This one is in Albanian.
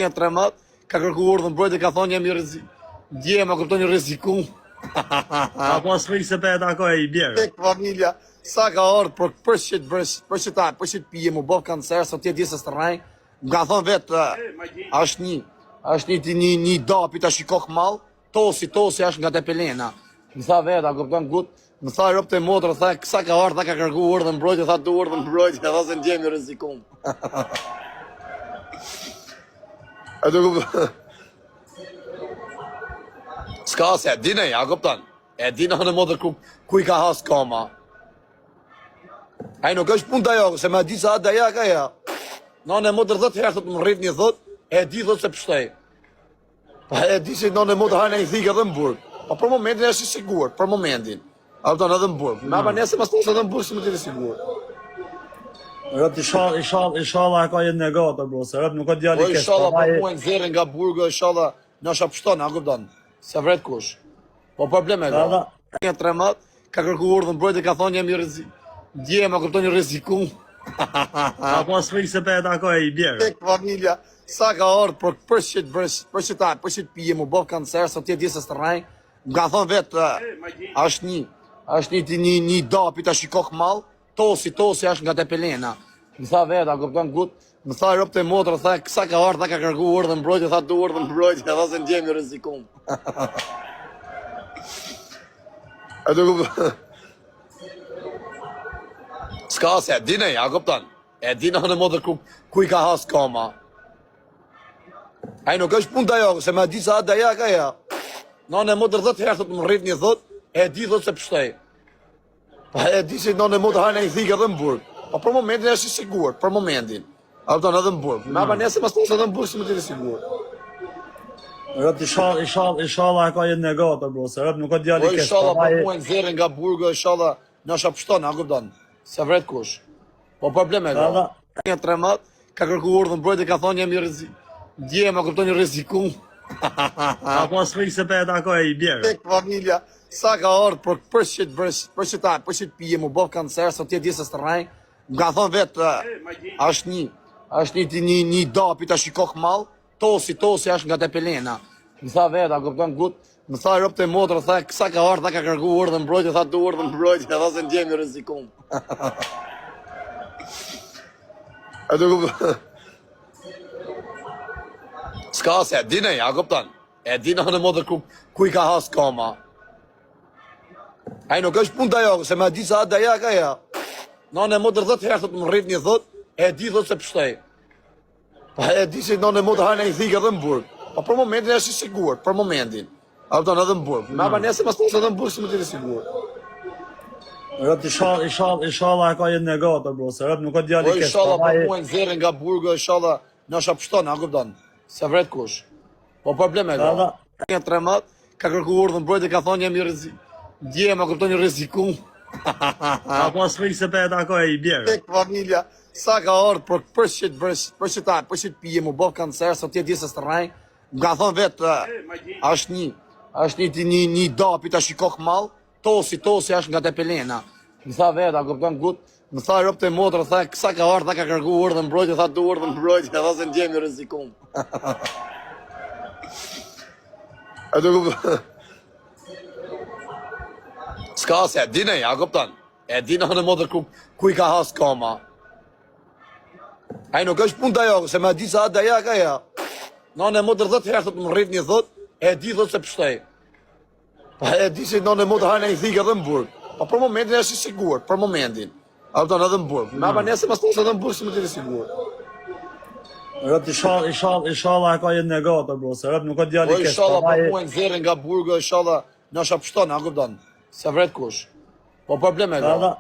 Një 3 mat, ka kërku urdhën mbrojtje, ka thonë jam i rrezik. Dje ma kuptoni rrezikum. Apo s'frik se pe takoj i bjerë. Tek familja, sa ka ardhur për shit pije, mu bëv kancer, sot tjetë jesë së rraj. Më ka thonë vetë, është një dapi të shikok mal, tosi është nga Tepelena. Më tha vetë, a kupton gut, më tha rëpë të motrë, tha, sa ka ardhur, tha ka kërku urdhën mbrojtje, tha du urdhën mbrojtje, tha se në gjemi rrezikum. E të kupton? Ska se, e dine, a kupton? E dine në modër ku i ka has kama. Ai nuk është pun të ajo, se me di sa atë aja ka ja. Në në modër 10 herë, thot më rrit një thot, e di thot se pështej. Pa e di se në në modër hajnë e i thikë edhe në burg. Pa për momentin e është i sigur, për momentin. A kupton edhe në burg. Me pa nese mas të edhe në burg, si më të i sigur. Rëp inshallah ka jetë negatë, bro, se rëp nuk ka djali kesh. Inshallah për muaj në zerën nga burgë, inshallah në shapështon, a kupton? Se vret kush. Po probleme ka. Një 3 mat, ka kërku urdhën mbrojtje, ka thonë jam i rrezik. Dje ma kuptoni rrezikum. Apo s'frik se pe takoj i bjerë. Tek familja, sa ka ardhur për shit pije, mu bëv kancer, sot tjetë jesë së rraj. Më ka thonë vetë, është një dapi të shikok mal, tosi është nga Tepelena. Më tha vetë, a kupton gut, më tha rëpë të motrë, tha, sa ka ardhur, tha ka kërku urdhën mbrojtje, tha du urdhën mbrojtje, tha se në gjemi rrezikum. E të kupton? Ska se, e dine, a kupton? E dine në modër ku i ka has kama. Ai nuk është pun të ajo, se me di sa atë aja ka ja. Në në modër 10 herë, thot më rrit një thot, e di thot se pështej. Pa e di se në në modër hajnë e i thikë edhe në burg. Pa për momentin e është i sigur, për momentin. A kupton edhe në burg. Me pa nese mas të edhe në burg, si më të i sigur. Rëp inshallah ka jetë negatë, bro, se rëp nuk ka djali kesh. Inshallah për muaj në zerën nga burgë, inshallah në shapështon, a kupton? Se vret kush. Po probleme ka. Një 3 mat, ka kërku urdhën mbrojtje, ka thonë jam i rrezik. Dje ma kuptoni rrezikum. Apo s'frik se pe takoj i bjerë. Tek familja, sa ka ardhur për shit pije, mu bëv kancer, sot tjetë jesë së rraj. Më ka thonë vetë, është një dapi të shikok mal, tosi është nga Tepelena. Më tha vetë, a kupton gut, më tha rëpë të motrë, tha, sa ka ardhur, tha ka kërku urdhën mbrojtje, tha du urdhën mbrojtje, tha se në gjemi rrezikum. E të kupton? Ska se, e dine, a kupton? E dine në modër ku i ka has kama. Ai nuk është pun të ajo, se me di sa atë aja ka ja. Në në modër 10 herë, thot më rrit një thot, e di thot se pështej. Pa e di se në në modër hajnë e i thikë edhe në burg. Pa për momentin e është i sigur, për momentin. A kupton edhe në burg. Me pa nese mas të edhe në burg, si më të i sigur. Rëp inshallah ka jetë negatë, bro, se rëp nuk ka djali kesh. Inshallah për muaj në zerën nga burgë, inshallah në shapështon, a kupton? Se vret kush. Po probleme ka. Një 3 mat, ka kërku urdhën mbrojtje, ka thonë jam i rrezik. Dje ma kuptoni rrezikum. Apo s'frik se pe takoj i bjerë. Tek familja, sa ka ardhur për shit pije, mu bëv kancer, sot tjetë jesë së rraj. Më ka thonë vetë, është një dapi të shikok mal, tosi është nga Tepelena. Më tha vetë, a kupton gut, më tha rëpë të motrë, tha, sa ka ardhur, tha ka kërku urdhën mbrojtje, tha du urdhën mbrojtje, tha se në gjemi rrezikum. E të kupton? Ska se, e dine, a kupton? E dine në modër ku i ka has kama. Ai nuk është pun të ajo, se me di sa atë aja ka ja. Në në modër 10 herë, thot më rrit një thot, e di thot se pështej. Pa e di se në në modër hajnë e i thikë edhe në burg. Pa për momentin e është i sigur, për momentin. A kupton edhe në burg. Me pa nese mas të edhe në burg, si më të i sigur. Rëp inshallah ka jetë negatë, bro, se rëp nuk ka djali kesh. Inshallah për muaj në zerën nga burgë, inshallah në shapështon, a kupton? Se vret kush. Po probleme ka.